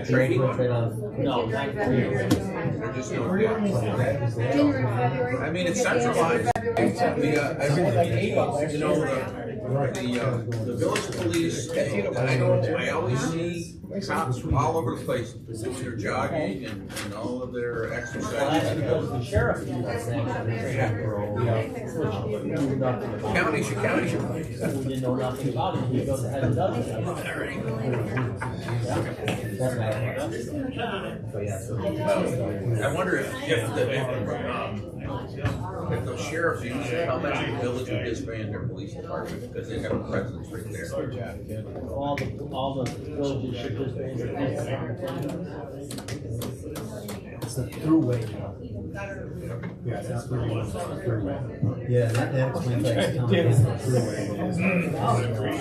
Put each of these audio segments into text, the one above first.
Training? No, They're just no. I mean, it's centralized. We got everything. You know, the village police. I always see cops all over the place when they're jogging and all of their well, that's exercise. because the sheriff did that thing. County should. We didn't know nothing about it. He goes ahead and does it. I wonder if the sheriffs usually how much the village would disband their police department because they have a presence right there. All the villages should just be. It's a throughway now. Yeah, it's not throughway. Yeah, that explains like it's coming from the throughway.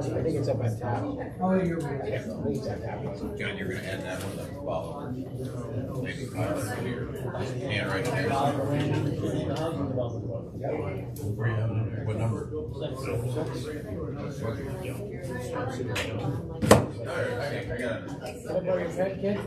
I think it's up on top. Oh, you're right. I think it's on top. John, you're gonna add that one to the follow. Maybe here. And right there. What number? Alright, I got it. What about your pet kid?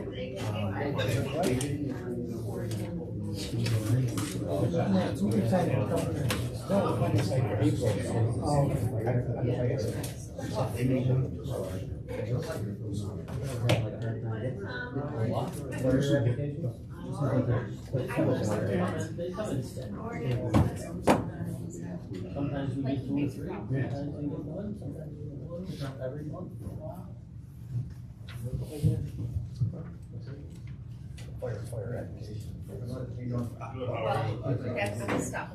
Sometimes we get 2 or 3, sometimes we get 1, sometimes we get 1 every month for a while. Fire application. That's the stuff.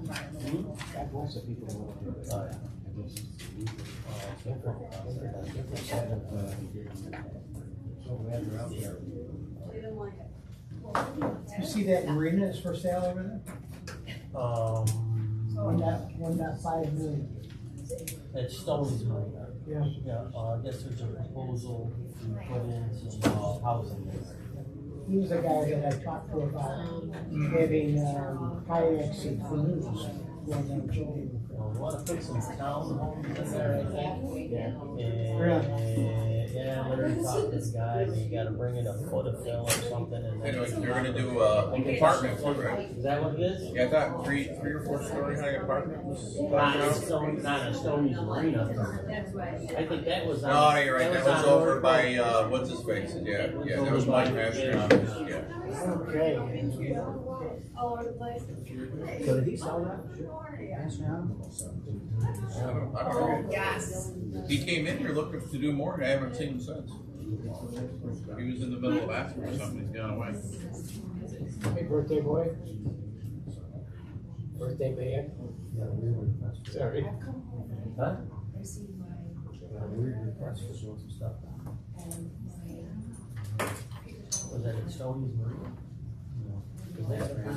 God bless the people who want to do it. You see that marina is for sale over there? 1.5 million. It's Stone's money. Yeah. Yeah, I guess there's a proposal to put in some housing there. He was a guy that I talked to about having kayaks and canoes. Well, we want to put some townhomes in there, I think. Yeah. Yeah, we're talking to the guy, and you gotta bring in a foot of fill or something, and then. Anyway, you're gonna do apartment, right? Is that what it is? Yeah, I thought three or 4 story high apartment was. Not a Stoney's Marina. I think that was. No, you're right, that was over by, what's his face, yeah, that was Mike Mastronomics, yeah. Okay. So did he sell that? I don't know. Yes. He came in here looking to do more, and I haven't seen him since. He was in the middle of bathroom or something, he's gone away. Hey, birthday boy. Birthday man. Sorry. Huh? Was that at Stoney's Marina? There.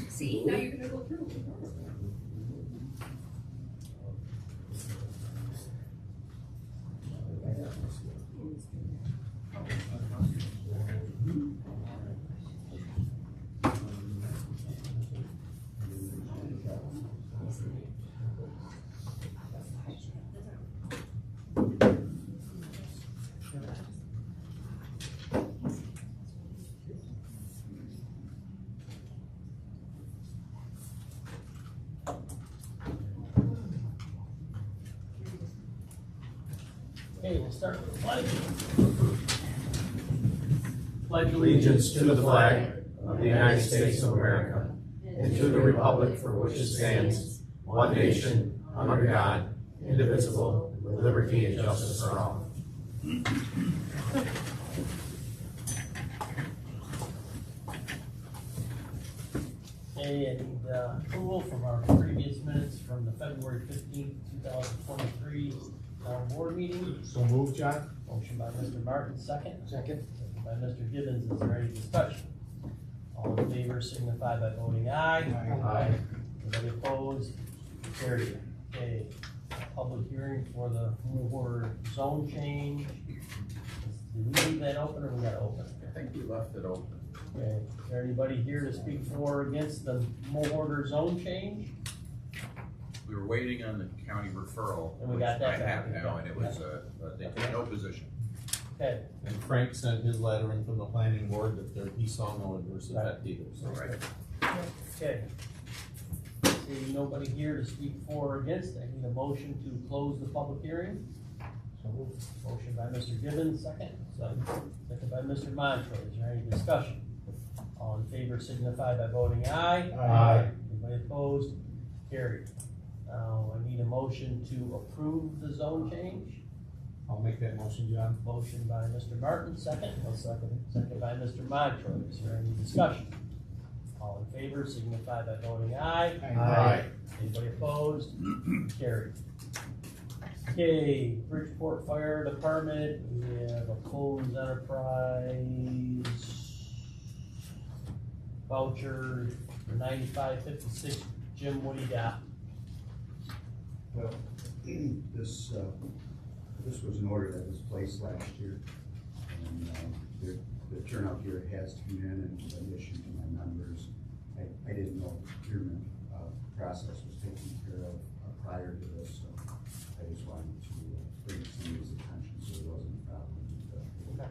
See, now you're gonna go through. Okay, we'll start with the pledge. Pledge Allegiance to the flag of the United States of America and to the republic for which it stands, one nation, under God, indivisible, with liberty and justice for all. Okay, and approval from our previous minutes from the February 15th, 2023 board meeting. So move, John. Motion by Mr. Martin, second. Second. Second by Mr. Gibbons. Is there any discussion? All in favor signify by voting aye. Aye. Anybody opposed? Carried. Okay, public hearing for the zone change that open or we gotta open? I think we left it open. Okay, is there anybody here to speak for or against the Mohorter zone change? We were waiting on the county referral. And we got that which I have back. now, and it was, they took no position. Okay, And Frank sent his letter in from the planning board that he saw no adverse effect either, so. All right. okay. See nobody here to speak for or against, I need a motion to close the public hearing. So moved. Motion by Mr. Gibbons, second. Second by Mr. Montrose, is there any discussion? All in favor signify by voting aye. Aye. Anybody opposed? Carried. Now, I need a motion to approve the zone change. I'll make that motion, John. Motion by Mr. Martin, second. I'll second. Second by Mr. Montrose, is there any discussion? All in favor signify by voting aye. Aye. Anybody opposed? Carried. Okay, Bridgeport Fire Department, we have a Coles Enterprise voucher for $95.56. Jim, what do you got? Well, this was an order that was placed last year, and the turnout here has come in, and in addition to my members, I didn't know the procurement process was taken care of prior to this, so I just wanted to bring somebody's attention so it wasn't a problem. Okay.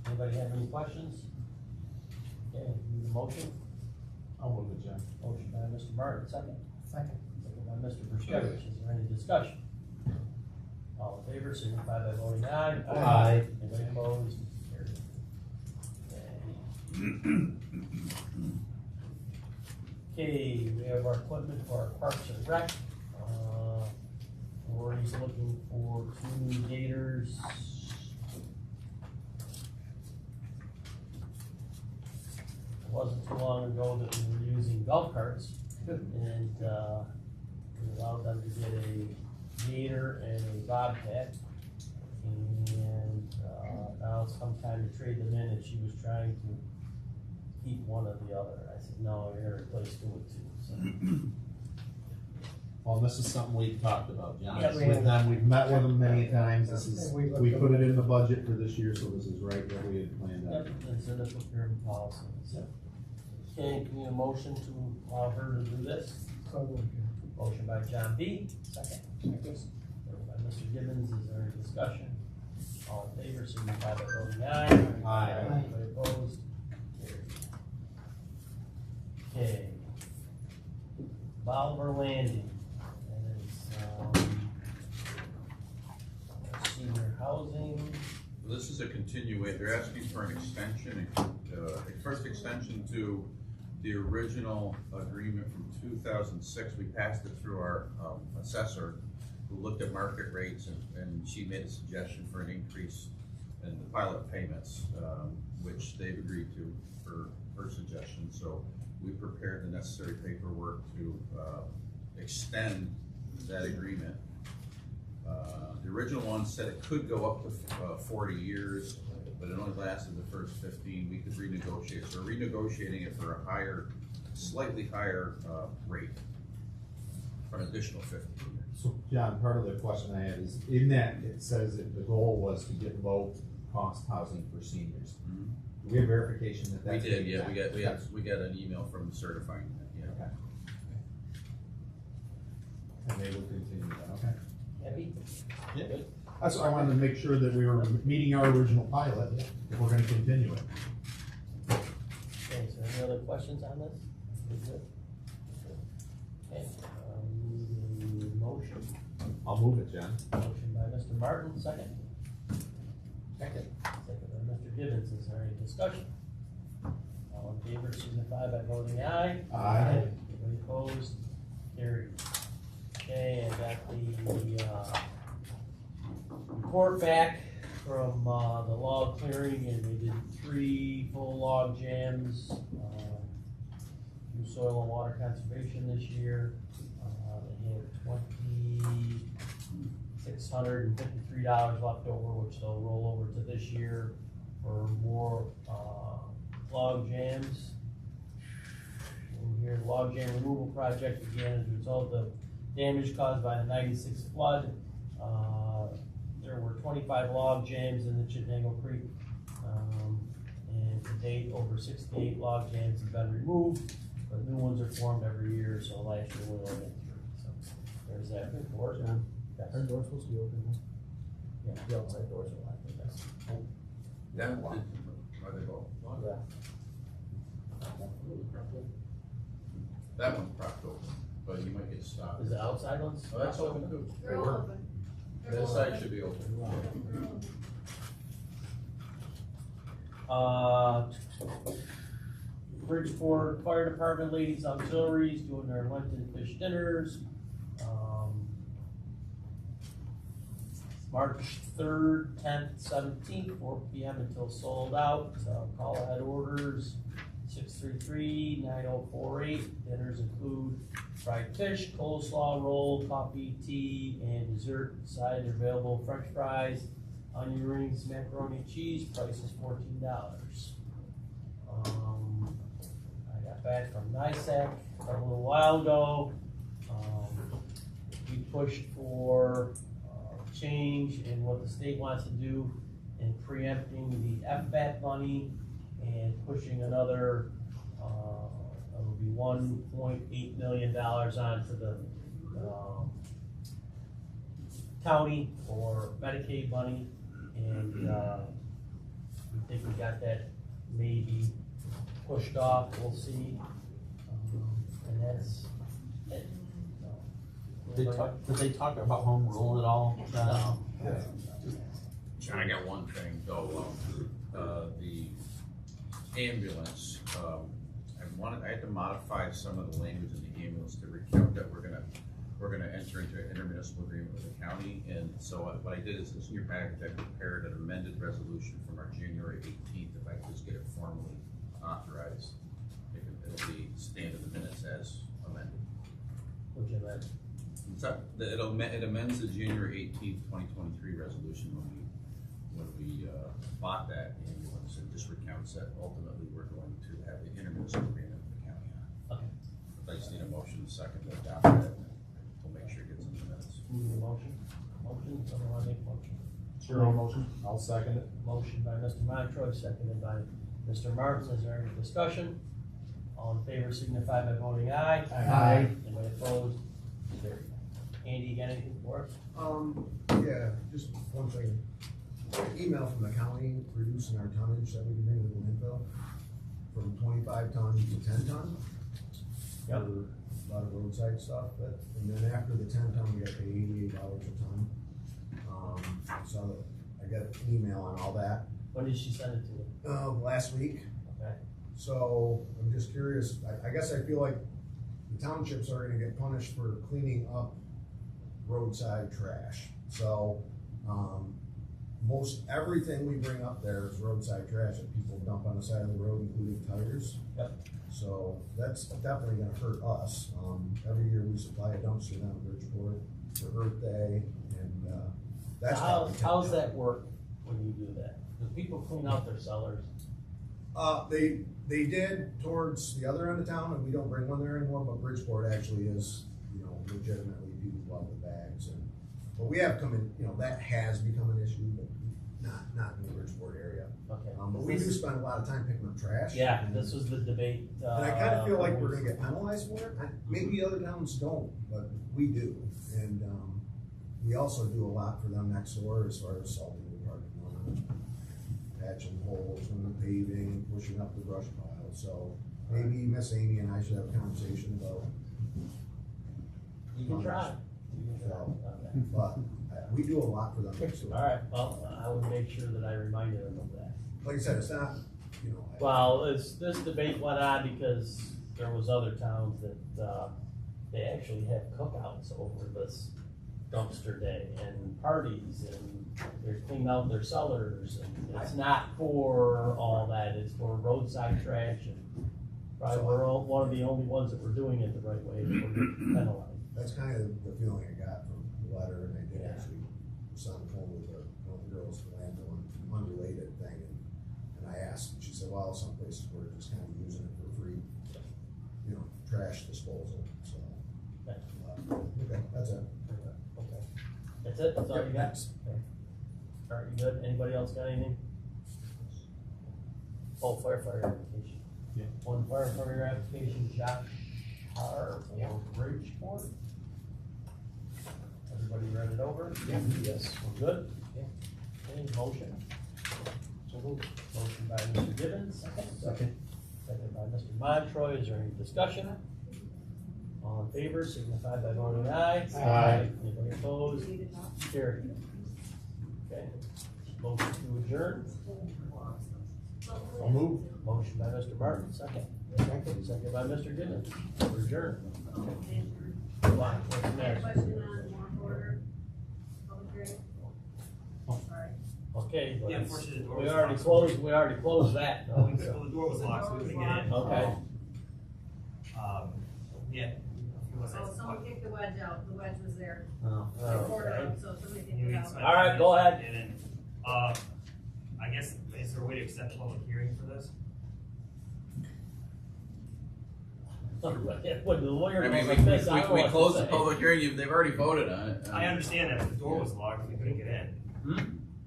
Anybody have any questions? Okay, need a motion? I'll move it, John. Motion by Mr. Martin, second. Second. Second by Mr. Bruskevich, is there any discussion? All in favor, signify by voting aye. Aye. Anybody opposed? Carried. Okay, we have our equipment for our Parks and Rec. Lori's looking for 2 new gators. It wasn't too long ago that we were using golf carts, and we allowed them to get a gator and a bobcat. And now it's come time to trade them in, and she was trying to keep one or the other. I said, no, you're gonna replace 2 with 2, so. Well, this is something we've talked about, John. Yeah, we With have. them, we've met with them many times, this is, We looked we at put it. it in the budget for this year, so this is right where we had planned Yep, on. it's in the procurement policy, so. Okay, can we get a motion to allow her to do this? So moved. Motion by John B, second. Second by Mr. Gibbons, is there any discussion? All in favor, signify by voting aye. Aye. Anybody opposed? Carried. Okay. Bolivar Landing, that is, senior housing. This is a continuation, they're asking for an extension, a first extension to the original agreement from 2006. We passed it through our assessor, who looked at market rates, and she made a suggestion for an increase in the pilot payments, which they've agreed to for her suggestion. So we prepared the necessary paperwork to extend that agreement. The original one said it could go up to 40 years, but it only lasted the first 15. We could renegotiate. So we're renegotiating it for a higher, slightly higher rate, for an additional 15 years. So, John, part of the question I had is, in that, it says that the goal was to get low-cost housing for seniors. Mhm. Do we have verification that We that's? did, yeah, we got an email from certifying that, yeah. Okay. And they will continue that, okay. Happy? Yeah. Good. That's why I wanted to make sure that we were meeting our original pilot, if we're gonna continue it. Okay, so any other questions on this? We good? Okay, motion. I'll move it, John. Motion by Mr. Martin, second. Second. Second by Mr. Gibbons, is there any discussion? All in favor, signify by voting aye. Aye. Anybody opposed? Carried. Okay, I got the, report back from, the log clearing, and we did 3 full log jams. Do soil and water conservation this year. They had $2,653 left over, which they'll roll over to this year for more, log jams. And here, log jam removal project, again, as a result of damage caused by the '96 flood. there were 25 log jams in the Chittenango Creek. And to date, over 68 log jams have been removed, but new ones are formed every year, so last year we only had 3. So there's that report. Yes. Our door's supposed to be open, huh? Yeah. The outside doors are locked, I guess. That one, where they go? Yeah. That one's propped open, but you might get stopped. Is the outside ones? Oh, that's open too. They're all open. This side should be open. Bridgeport Fire Department Ladies Auxiliaries doing their Lenten fish dinners. March 3rd, 10th, 17th, 4 p.m. until sold out. Call ahead orders 633-9048. Dinners include fried fish, coleslaw roll, coffee, tea, and dessert. Side available French fries, onion rings, macaroni and cheese. Price is $14. I got back from NISAC a little while ago. We pushed for change in what the state wants to do in preempting the FBAT money and pushing another, it'll be $1.8 million onto the county for Medicaid money. And we think we got that maybe pushed off, we'll see. And that's it. Did they talk about home rule at all? No. John, I got one thing though, the ambulance, I had to modify some of the language in the ambulance to recount that we're gonna enter into an intermunicipal agreement with the county, and so what I did is, in your package, I prepared an amended resolution from our January 18th, if I could just get it formally authorized, it'll be stand in the minutes as amended. Which of that? It amends the January 18th, 2023 resolution when we bought that ambulance, and just recounts that ultimately we're going to have the intermunicipal agreement with the county on. Okay. I just need a motion second to adopt that, and we'll make sure it gets in the minutes. Need a motion? Motion, someone want to make a motion? Your own motion? I'll second it. Motion by Mr. Montroy, seconded by Mr. Martin. Is there any discussion? All in favor signify by voting aye. Aye. Anybody opposed? Carried. Andy, you got anything for us? Yeah, just one thing. Email from the county reducing our tonnage that we can bring to the landfill from 25 ton to 10 ton. Yep. For a lot of roadside stuff, and then after the 10 ton, we got paid $88 a ton. So I got an email on all that, When did she send it to you? last week. Okay. So I'm just curious, I guess I feel like the townships are gonna get punished for cleaning up roadside trash. So, most everything we bring up there is roadside trash that people dump on the side of the road, including tires. Yep. So that's definitely gonna hurt us. Every year we supply a dumpster down to Bridgeport for Earth Day, and, that's. probably How's that work when you do that? Do people clean out their cellars? They did towards the other end of town, and we don't bring one there anymore, but Bridgeport actually is, legitimately do love the bags, but we have come in, that has become an issue, but not in the Bridgeport area. Okay. But we do spend a lot of time picking up trash. Yeah, and- this was the debate. And I kinda feel like we're gonna get penalized for it. Maybe other towns don't, but we do. And, we also do a lot for them next door as far as salting the parking lot, patching holes in the paving, pushing up the brush pile. So maybe Miss Amy and I should have a conversation about, You can try. You can try. Okay. but we do a lot for them next door. All right, well, I would make sure that I reminded them of that. Like I said, it's not, Well, this debate went on because there was other towns that, they actually had cookouts over this dumpster day and parties, and they're cleaning out their cellars, and it's not for all that, it's for roadside trash, and probably we're one of the only ones that were doing it the right way, that were getting penalized. that's kind of the feeling I got from the letter, and I did Yeah. actually, was on the phone with one of the girls from Landfill, an unrelated thing, and I asked, and she said, well, some places were just kind of using it for free, trash disposal, so. Okay. Okay, that's it. Okay. That's it, that's all you got? Thanks. Okay. Alright, you good? Anybody else got anything? Oh, firefighter application. Yeah. One firefighter application, Josh Carr, for Bridgeport. Everybody read it over? Yes. We're good? Okay, motion. So moved. Motion by Mr. Gibbons, second by Mr. Montroy, is there any discussion? All in favor, signify by voting aye. Aye. Anybody opposed? Carried. Okay, motion to adjourn. I'll move. Motion by Mr. Martin, second. Second by Mr. Gibbons, we're adjourned. Why? What's next? Question on work order, public hearing. Sorry. Okay, but Yeah, unfortunately, the door we was already locked. closed that, though, Well, so. the door was locked, so we couldn't get in. Okay. Yeah. So someone kicked the wedge out, the wedge was there, Oh, quarter okay. out, so somebody kicked it out. All right, go ahead. And then, I guess, is there a way to accept a public hearing for this? When the lawyer I mean, goes like this, I don't know we what to closed the say. public hearing, they've already voted on it. I understand that, but the door was locked, we couldn't get in.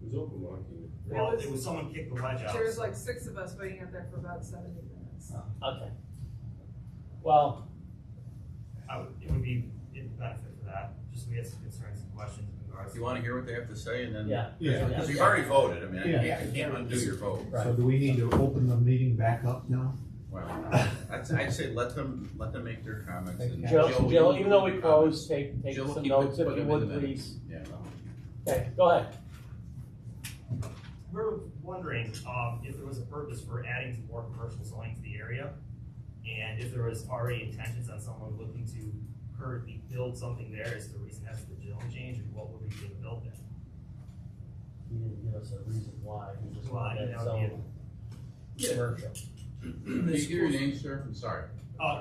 It was open walking. Well, it was someone kicked the wedge out. There was like 6 of us waiting out there for about 70 minutes. Okay. Well, It would be, it'd benefit for that, just we had some concerns and questions in regards. If you wanna hear what they have to say and then. yeah. Yeah. Because you've already voted, I mean, Yeah. I can't undo your vote. Right. So do we need to open the meeting back up now? Well, I'd say let them make their comments. and Jill, even though we you closed, take Jill will some keep notes if put you them in would, the minutes. please. Yeah. Okay, go ahead. We're wondering, if there was a purpose for adding some more commercial zoning to the area, and if there was already intentions on someone looking to currently build something there, is the reason that's the zone change, and what would be being built there? He didn't give us a reason why, he just Well, wanted you that know, zone commercial. Can you give your name, sir? I'm sorry.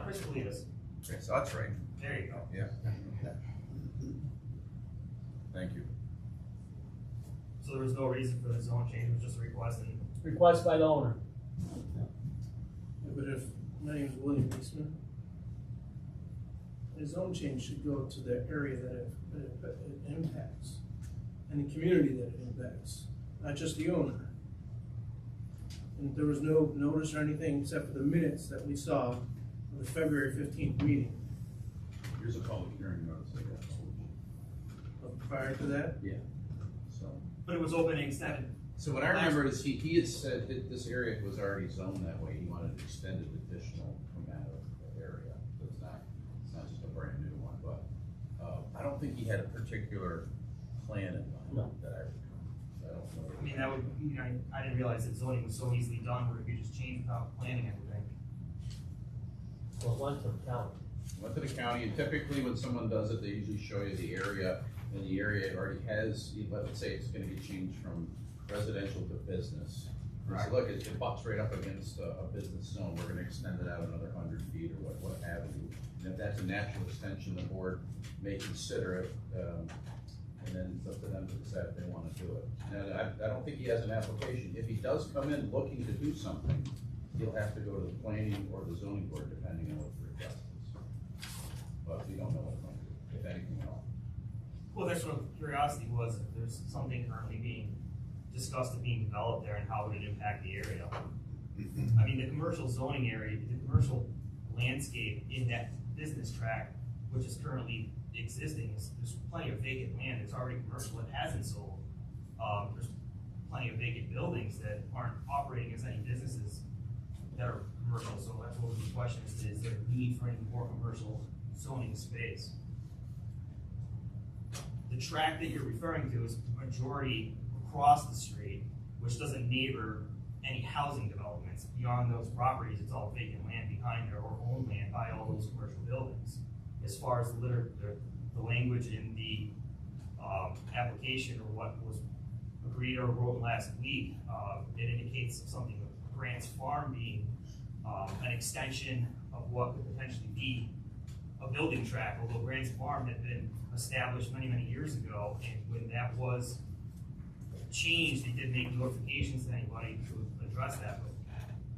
Chris Politas, Okay, so that's right. there you go. Yeah. Thank you. So there was no reason for the zone change, it was just a request, and Request by the owner. But if, my name is William Eastman. The zone change should go to the area that it impacts, and the community that it impacts, not just the owner. And there was no notice or anything except for the minutes that we saw of the February 15th meeting. Here's a public hearing notice, I guess. But prior to that, Yeah. So. but it was open and extended. So what I remember is he had said that this area was already zoned that way, he wanted extended additional amount of area, so it's not just a brand new one, but, I don't think he had a particular plan in mind. No. That I don't know. I mean, that would, I didn't realize that zoning was so easily done, where you could just change without planning everything. Well, it went to the county. Went to the county, and typically when someone does it, they usually show you the area, and the area already has, let's say it's gonna be changed from residential to business. They say, look, it butts right up against a business zone, we're gonna extend it out another 100 feet or what have you. And if that's a natural extension, the board may consider it, and then it's up to them to decide if they wanna do it. Now, I don't think he has an application, if he does come in looking to do something, he'll have to go to the planning or the zoning board, depending on what the request is. But we don't know what, if anything at all. Well, that's what curiosity was, if there's something currently being discussed and being developed there, and how would it impact the area? I mean, the commercial zoning area, the commercial landscape in that business tract, which is currently existing, there's plenty of vacant land, it's already commercial, it hasn't sold. There's plenty of vacant buildings that aren't operating as any businesses that are commercial, so that's what the question is there a need for any more commercial zoning space? The tract that you're referring to is majority across the street, which doesn't neighbor any housing developments. Beyond those properties, it's all vacant land behind there, or owned land by all those commercial buildings. As far as the language in the application, or what was agreed or wrote last week, it indicates something with Grants Farm being an extension of what could potentially be a building tract, although Grants Farm had been established many, many years ago, and when that was changed, they did make notifications to anybody to address that, but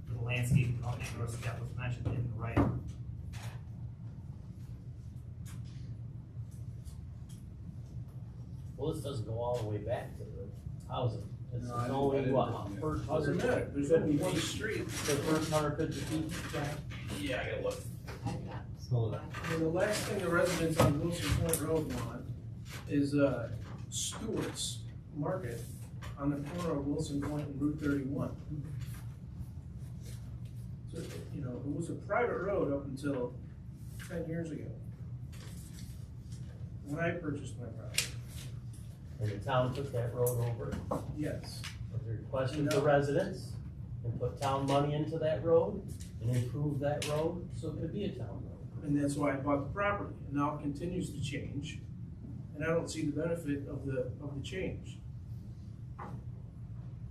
for the landscape development, that was mentioned in the writing. Well, this doesn't go all the way back to the housing. It's No, I didn't- I only didn't what, look at it. first Doesn't 100 matter, there's 50 only one feet? street. The first 150 feet, Yeah, I gotta look. Hold on. And the last thing the residents on Wilson Point Road want is, Stewart's Market on the corner of Wilson Point and Route 31. So, you know, it was a private road up until 10 years ago. When I purchased my property, and the town took that road over, yes. with the request of the residents, and put town money into that road, and improve that road, so it could be a town road. And that's why I bought the property, and now it continues to change, and I don't see the benefit of the change.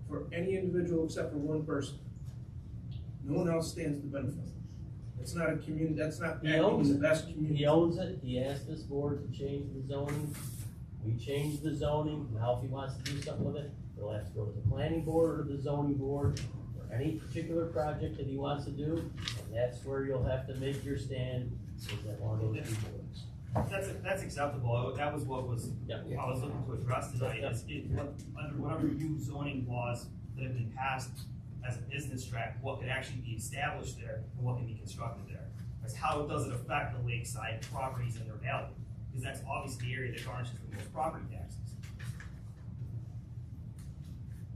For any individual except for one person. No one else stands to benefit. It's not a community, that's not He acting owns in the it. best community. He owns it, he asked this board to change the zoning, we changed the zoning, now if he wants to do something with it, he'll have to go to the planning board or the zoning board, for any particular project that he wants to do, and that's where you'll have to make your stand, is at one of those two boards. That's acceptable. That was what was, Yep. I was looking to address tonight, is under whatever new zoning laws that have been passed as a business tract, what could actually be established there and what can be constructed there. Because how does it affect the lakeside properties and their value? Because that's obviously the area that garnishes the most property taxes.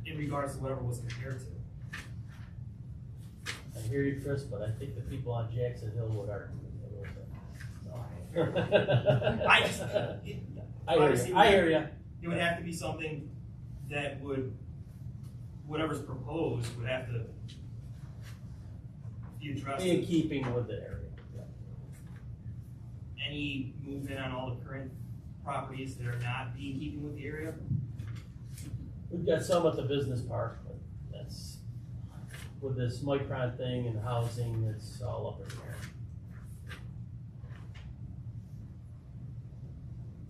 In regards to whatever was compared to. I hear you, Chris, but I think the people on Jackson Hill would argue with you a little bit. I just, I hear you. It would have to be something that would, whatever's proposed would have to be addressed. Be in keeping with the area. Any movement on all the current properties that are not being keeping with the area? We've got some at the business park, but that's, with this Micron thing and housing, it's all up in the air.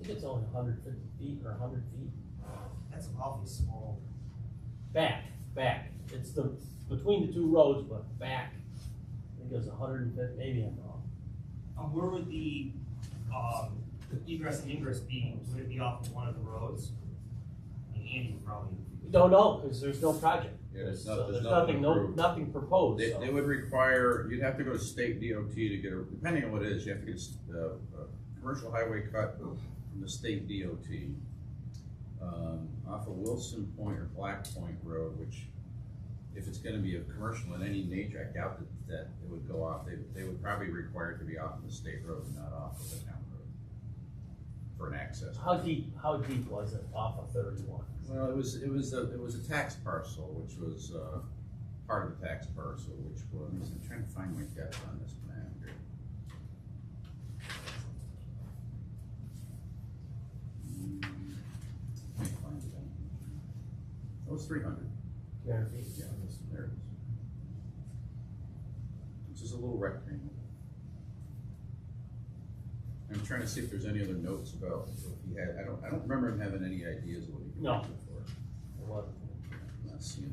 I think it's only 150 feet or 100 feet. That's awfully small. Back. It's between the two roads, but back. I think it was 150, maybe I'm wrong. Where would the egress and ingress be? Would it be off of one of the roads? I mean, Andy would probably. We don't know, because there's no project. Yeah, there's So there's nothing, approved. nothing proposed. They, so. they would require, you'd have to go to state DOT to get a, depending on what it is, you have to get a commercial highway cut from the state DOT. Off of Wilson Point or Black Point Road, which, if it's gonna be a commercial in any nature, I doubt that it would go off. They would probably require it to be off of the state road and not off of the town road for an access. How deep was it off of 31? Well, it was a tax parcel, which was, part of the tax parcel, which was, I'm trying to find my depth on this plan here. Can't find it. It was 300. 300 feet? Yeah, there it is. It's just a little rectangle. I'm trying to see if there's any other notes about if he had, I don't remember him having any ideas of what he could No. use it for. It wasn't. I'm not seeing it.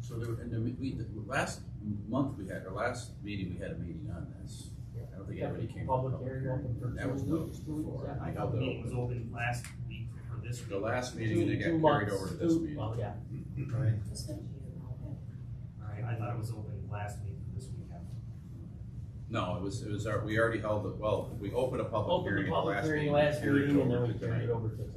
So there, and the last month we had, or last meeting, we had a meeting on this. I don't think anybody came. to Public hearing open for That was 2 weeks, noticed 2 weeks, before. yeah. I The held it meeting was open. open last week for this week. The last meeting, they got 2 carried months, over to this meeting. Well, yeah. Right. I thought it was open last week for this weekend. No, it was we already held it, well, we opened a public Opened hearing the at the public last hearing meeting. last carried it meeting, and then over we to carried tonight. it over to tonight.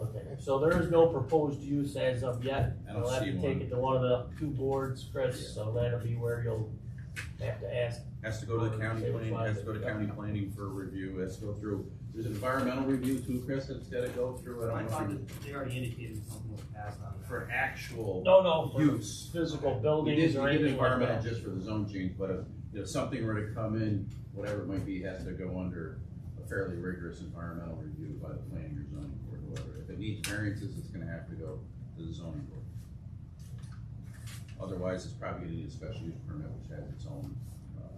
Okay, so there is no proposed use as of yet. I don't You'll have see to one. take it to one of the 2 boards, Chris, so that'll be where you'll have to ask. Has to go to the county Say which planning, one has to go to it- county planning for review, has to go through, there's an environmental review too, Chris, that's gotta go through. I I thought don't know that they already indicated something was passed on that. for actual No, for use. physical We buildings did, or we did anything like environmental that. just for the zone change, but if something were to come in, whatever it might be, has to go under a fairly rigorous environmental review by the planning or zoning board, or whatever. If it needs variances, it's gonna have to go to the zoning board. Otherwise, it's probably gonna need a special use permit, which has its own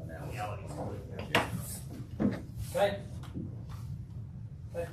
analysis. Reality. Okay. Okay.